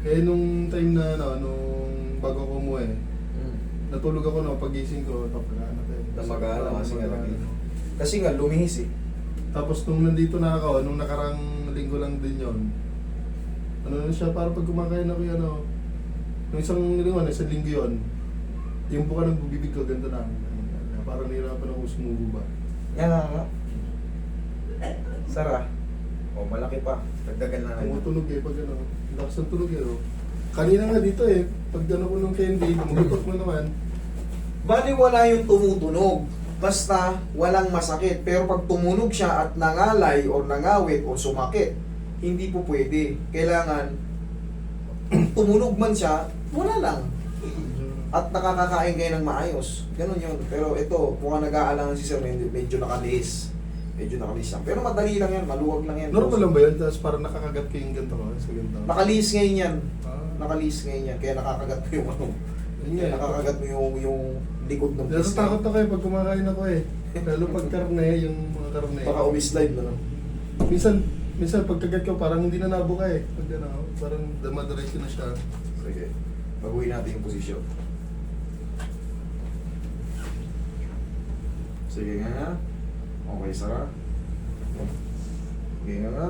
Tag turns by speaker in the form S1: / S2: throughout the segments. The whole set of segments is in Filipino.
S1: Eh, nung time na, ano, nung bago ko umuwi, natulog ako, no, pagising ko, napagana tayo.
S2: Namagana kasi nga lagi. Kasi nga, lumihis eh.
S1: Tapos nung nandito na ako, nung nakarang linggo lang din yon, ano na siya, para pag kumakain ako yung ano, nung isang linggo yun, yung buka ng bibig ko, ganito na. Parang nahirapan ako sumubo ba.
S2: Yan nga. Sara. O, malaki pa. Dagdagan na lang.
S1: Tumutunog eh, pag ano, lakas ng tunog eh. Oh. Kanina nga dito eh, pag ano ko ng candy, magutot mo naman.
S2: Bali wala yung tumutunog. Basta walang masakit. Pero pag tumunog siya at nangalay o nangawit o sumakit, hindi po pwede. Kailangan tumunog man siya, wala lang. At nakakakain kayo ng maayos. Ganun yun. Pero ito, mukhang nag-aalangan si Sir, medyo nakalihis. Medyo nakalihis lang. Pero madali lang yan, maluwag lang yan.
S1: Normal lang ba yan? Tapos parang nakakagat ko yung ganito ko sa ganito.
S2: Nakalihis ngayon yan.
S1: Ah.
S2: Nakalihis ngayon yan. Kaya nakakagat mo yung ano.
S1: Yun nga.
S2: Kaya nakakagat mo yung likod ng
S1: Natatakot ako eh pag kumakain ako eh. Lalo pag karne, yung mga karne.
S2: Baka umislide na lang.
S1: Minsan pagkagat ko parang hindi na nabuka eh. Pag ano, parang damadiretso na siya.
S2: Sige. Baguhin natin yung posisyon. Sige nga. Okay, Sara. Sige nga.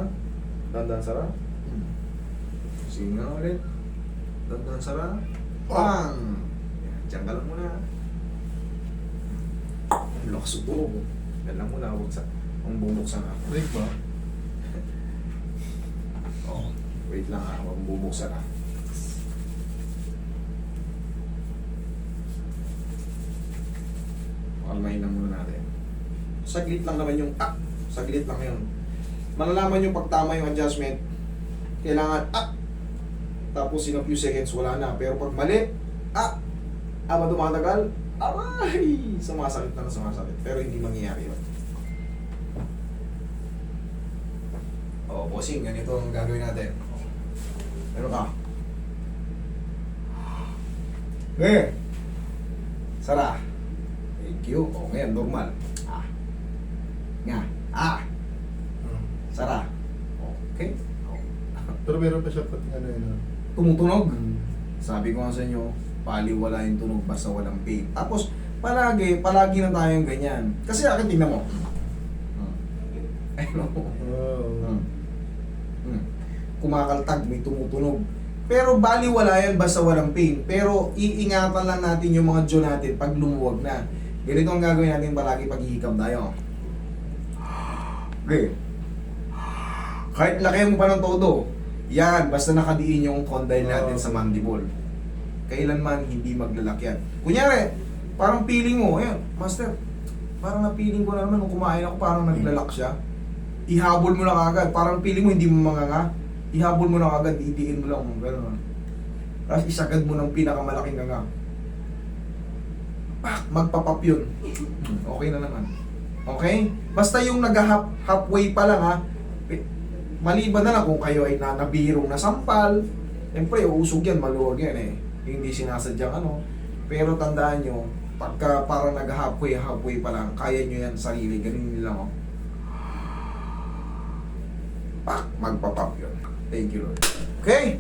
S2: Dandan, Sara. Sige nga ulit. Dandan, Sara. Pang! Yan, diyan ka lang muna. Ang lakas ng tulog. Yan lang muna. Huwag sa... Ang bubuksan na.
S1: Break ba?
S2: Oh, wait lang ha. Huwag bubuksan na. Kalmahin lang muna natin. Saglit lang naman yung saglit lang yun. Malalaman yung pagtama yung adjustment. Kailangan tapos in a few seconds wala na. Pero pag mali, ama tumatagal, aray! Sumasakit na sumasakit. Pero hindi mangyayari yun. O, bossing, ganito ang gagawin natin. Ano ka? Okay. Sara. Thank you. O, ngayon, normal. Nga. Sara. Okay.
S1: Pero meron pa siya pati ano yun.
S2: Tumutunog. Sabi ko nga sa inyo, paliwala yung tunog basta walang pain. Tapos, palagi na tayong ganyan. Kasi akin, tingnan mo. Ayun o. Kumakaltag, may tumutunog. Pero baliwala yan basta walang pain. Pero iingatan lang natin yung mga jaw natin pag lumuwag na. Ganito ang gagawin natin palagi pag hihikam tayo. Okay. Kahit laki mo pa ng todo, yan, basta nakadiin yung condyle natin sa mandible. Kailanman hindi maglalakyan. Kunyari, parang feeling mo, ayan, master, parang na-feeling ko na naman nung kumain ako, parang naglalak siya. Ihabol mo lang agad, parang feeling mo hindi mo manganga. Ihabol mo lang agad, iitiin mo lang, gano'n. Tapos isagad mo ng pinakamalaking nganga. Magpapap yun. Okay na naman. Okay? Basta yung nag-halfway pa lang ha, maliban na lang kung kayo ay nabirong na sampal, siyempre uusog yan, maluwag yan eh. Hindi sinasadyang ano. Pero tandaan nyo, pagka parang nag-halfway pa lang, kaya nyo yan sarili, ganun lang oh. Magpapap yun. Thank you Lord. Okay?